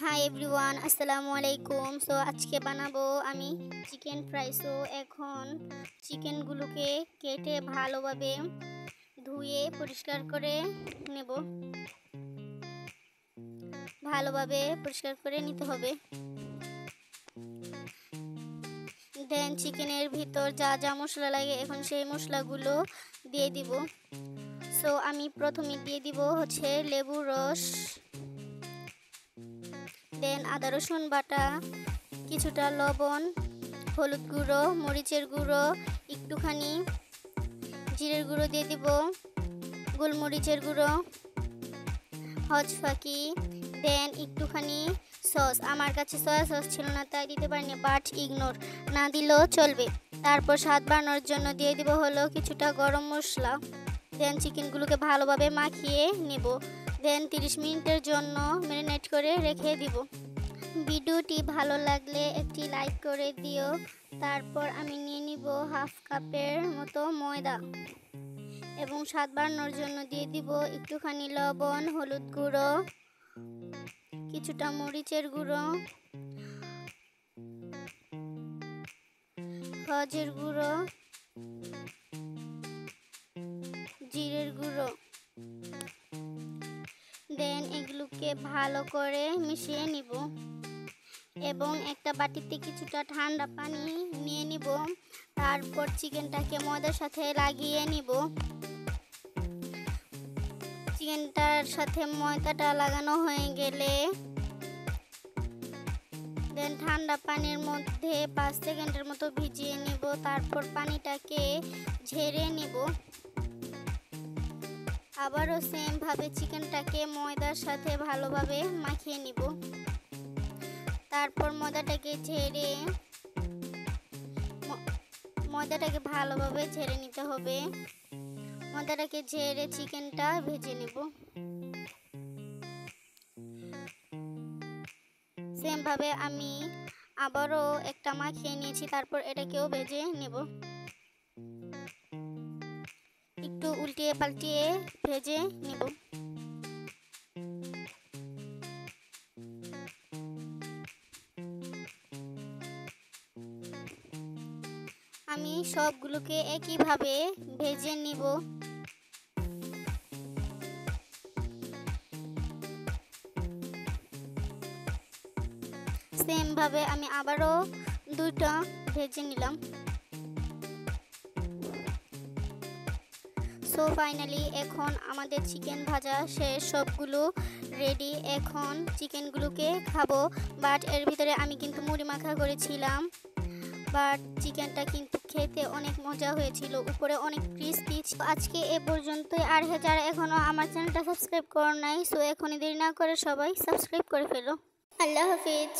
Hi everyone, আসসালামু আলাইকুম। So আজকে বানাবো আমি চিকেন ফ্রাই। সো এখন চিকেনগুলোকে কেটে ভালোভাবে ধুয়ে পরিষ্কার করে নেব। ভালোভাবে পরিষ্কার করে নিতে হবে। দেন চিকেনের ভিতর যা যা মশলা লাগে এখন সেই মশলাগুলো দিয়ে দিব। সো আমি প্রথমে দিয়ে দিব হচ্ছে লেবুর রস, দেন আদা রসুন বাটা, কিছুটা লবণ, হলুদ গুঁড়ো, মরিচের গুঁড়ো, একটুখানি জিরের গুঁড়ো দিয়ে দিব, গোলমরিচের গুঁড়ো, হজফাকি, দেন একটুখানি সস। আমার কাছে সয়া সস ছিল না তাই দিতে পারিনি, বাট ইগনোর, না দিলেও চলবে। তারপর স্বাদ বাড়ানোর জন্য দিয়ে দিব হলো কিছুটা গরম মশলা। দেন চিকেনগুলোকে ভালোভাবে মাখিয়ে নেব। দেন 30 মিনিটের জন্য ম্যারিনেট করে রেখে দিব। ভিডিওটি ভালো লাগলে একটি লাইক করে দিও। তারপর আমি নিয়ে নিব হাফ কাপের মতো ময়দা এবং স্বাদ বাড়ানোর জন্য দিয়ে দিব একটুখানি লবণ, হলুদ গুঁড়ো, কিছুটা মরিচের গুঁড়ো, হজের গুঁড়ো, জিরের গুঁড়ো। দেন এগুলোকে ভালো করে মিশিয়ে নিব এবং একটা বাটিতে কিছুটা ঠান্ডা পানি নিয়ে নিব। তারপর চিকেনটাকে ময়দার সাথে লাগিয়ে নিব। চিকেনটার সাথে ময়দাটা লাগানো হয়ে গেলে দেন ঠান্ডা পানির মধ্যে 5 সেকেন্ডের মতো ভিজিয়ে নিব। তারপর পানিটাকে ঝেড়ে নিব। আবারও সেমভাবে চিকেনটাকে ময়দার সাথে ভালোভাবে মাখিয়ে নিব। তারপর ময়দাটাকে ভালোভাবে ঝেড়ে নিতে হবে। ময়দাটাকে ঝেড়ে চিকেনটা ভেজে নেব। সেমভাবে আমি আবারও একটা মাখিয়ে নিয়েছি, তারপর এটাকেও ভেজে নেব। একটু উল্টিয়ে পাল্টিয়ে ভেজে নেব। আমি সবগুলোকে একইভাবে ভেজে নিব। সেমভাবে আমি আবারও দুইটা ভেজে নিলাম। সো ফাইনালি এখন আমাদের চিকেন ভাজা শেষ, সবগুলো রেডি। এখন চিকেনগুলোকে খাবো। বাট এর ভিতরে আমি কিন্তু মুড়ি মাখা করেছিলাম। বাট চিকেনটা কিন্তু খেতে অনেক মজা হয়েছিল, উপরে অনেক ক্রিস্পি। আজকে এ পর্যন্তই। আর যারা এখনও আমার চ্যানেলটা সাবস্ক্রাইব করো নাই, সো এখনই দেরি না করে সবাই সাবস্ক্রাইব করে ফেলো। আল্লাহ হাফিজ।